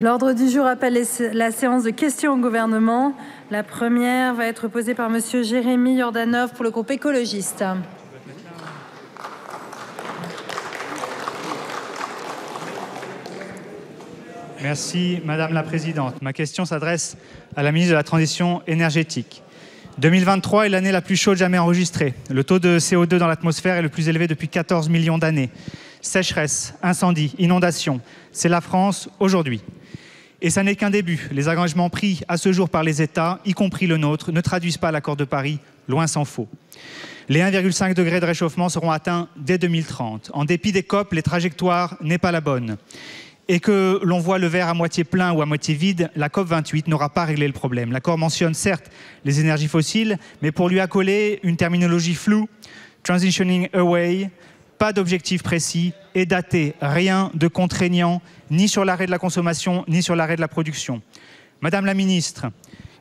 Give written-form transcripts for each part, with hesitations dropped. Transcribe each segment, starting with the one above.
L'ordre du jour appelle la séance de questions au gouvernement. La première va être posée par Monsieur Jérémy Yordanov pour le groupe écologiste. Merci Madame la Présidente. Ma question s'adresse à la ministre de la Transition énergétique. 2023 est l'année la plus chaude jamais enregistrée. Le taux de CO2 dans l'atmosphère est le plus élevé depuis 14 millions d'années. Sécheresse, incendies, inondations, c'est la France aujourd'hui. Et ça n'est qu'un début. Les engagements pris à ce jour par les États, y compris le nôtre, ne traduisent pas l'accord de Paris, loin s'en faut. Les 1,5 degrés de réchauffement seront atteints dès 2030. En dépit des COP, les trajectoires n'est pas la bonne. Et que l'on voit le verre à moitié plein ou à moitié vide, la COP28 n'aura pas réglé le problème. L'accord mentionne certes les énergies fossiles, mais pour lui accoler une terminologie floue, transitioning away, pas d'objectif précis et daté, rien de contraignant, ni sur l'arrêt de la consommation, ni sur l'arrêt de la production. Madame la ministre,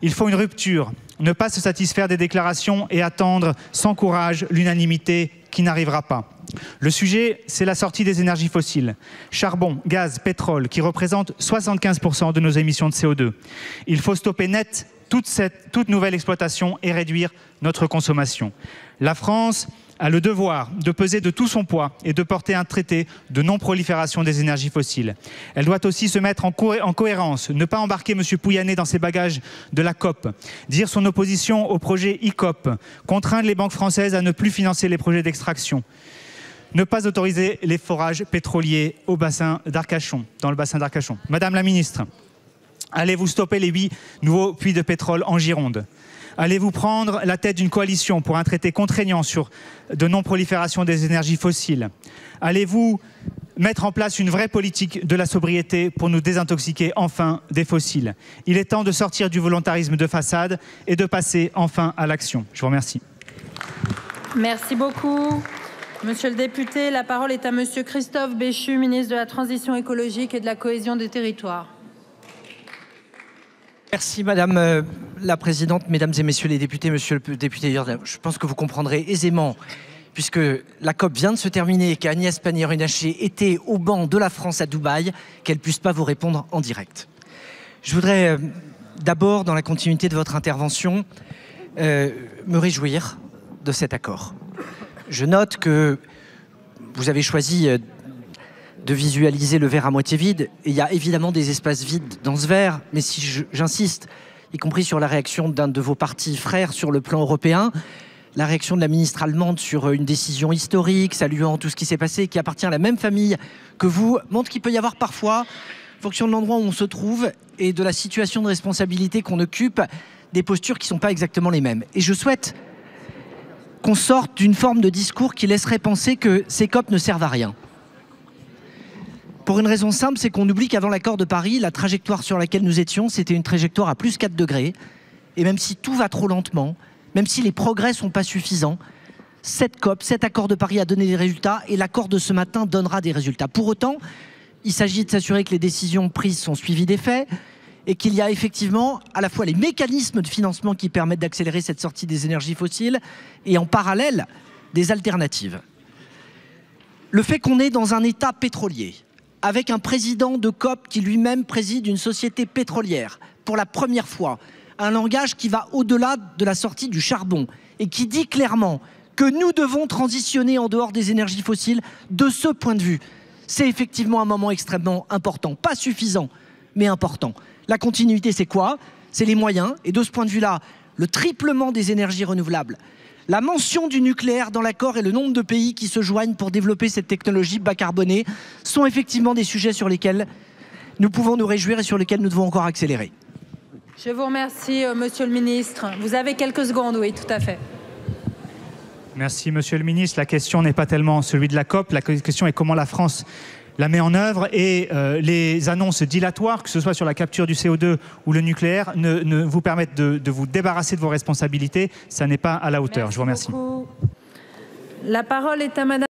il faut une rupture, ne pas se satisfaire des déclarations et attendre sans courage l'unanimité qui n'arrivera pas. Le sujet, c'est la sortie des énergies fossiles. Charbon, gaz, pétrole, qui représentent 75% de nos émissions de CO2. Il faut stopper net toute nouvelle exploitation et réduire notre consommation. La France a le devoir de peser de tout son poids et de porter un traité de non-prolifération des énergies fossiles. Elle doit aussi se mettre en cohérence, ne pas embarquer M. Pouyanné dans ses bagages de la COP, dire son opposition au projet ICOP, contraindre les banques françaises à ne plus financer les projets d'extraction, ne pas autoriser les forages pétroliers au bassin d'Arcachon, dans le bassin d'Arcachon. Madame la ministre, allez-vous stopper les 8 nouveaux puits de pétrole en Gironde ? Allez-vous prendre la tête d'une coalition pour un traité contraignant sur de non-prolifération des énergies fossiles? Allez-vous mettre en place une vraie politique de la sobriété pour nous désintoxiquer enfin des fossiles? Il est temps de sortir du volontarisme de façade et de passer enfin à l'action. Je vous remercie. Merci beaucoup. Monsieur le député, la parole est à Monsieur Christophe Béchu, ministre de la Transition écologique et de la cohésion des territoires. Merci Madame la Présidente, Mesdames et Messieurs les députés, Monsieur le député Yordanov. Je pense que vous comprendrez aisément, puisque la COP vient de se terminer et qu'Agnès Pannier-Runacher était au banc de la France à Dubaï, qu'elle ne puisse pas vous répondre en direct. Je voudrais d'abord, dans la continuité de votre intervention, me réjouir de cet accord. Je note que vous avez choisi de visualiser le verre à moitié vide. Et il y a évidemment des espaces vides dans ce verre, mais si j'insiste, y compris sur la réaction d'un de vos partis frères sur le plan européen, la réaction de la ministre allemande sur une décision historique, saluant tout ce qui s'est passé, qui appartient à la même famille que vous, montre qu'il peut y avoir parfois, en fonction de l'endroit où on se trouve et de la situation de responsabilité qu'on occupe, des postures qui ne sont pas exactement les mêmes. Et je souhaite qu'on sorte d'une forme de discours qui laisserait penser que ces COP ne servent à rien. Pour une raison simple, c'est qu'on oublie qu'avant l'accord de Paris, la trajectoire sur laquelle nous étions, c'était une trajectoire à plus 4 degrés. Et même si tout va trop lentement, même si les progrès ne sont pas suffisants, cette COP, cet accord de Paris a donné des résultats et l'accord de ce matin donnera des résultats. Pour autant, il s'agit de s'assurer que les décisions prises sont suivies des faits et qu'il y a effectivement à la fois les mécanismes de financement qui permettent d'accélérer cette sortie des énergies fossiles et en parallèle des alternatives. Le fait qu'on est dans un état pétrolier, avec un président de COP qui lui-même préside une société pétrolière, pour la première fois, un langage qui va au-delà de la sortie du charbon et qui dit clairement que nous devons transitionner en dehors des énergies fossiles. De ce point de vue, c'est effectivement un moment extrêmement important, pas suffisant, mais important. La continuité, c'est quoi? C'est les moyens, et de ce point de vue-là, le triplement des énergies renouvelables, la mention du nucléaire dans l'accord et le nombre de pays qui se joignent pour développer cette technologie bas carbonée sont effectivement des sujets sur lesquels nous pouvons nous réjouir et sur lesquels nous devons encore accélérer. Je vous remercie, Monsieur le ministre. Vous avez quelques secondes, oui, tout à fait. Merci, Monsieur le ministre. La question n'est pas tellement celui de la COP. La question est comment la France la met en œuvre et les annonces dilatoires, que ce soit sur la capture du CO2 ou le nucléaire, ne vous permettent de vous débarrasser de vos responsabilités. Ça n'est pas à la hauteur. Merci. Je vous remercie. Beaucoup. La parole est à Madame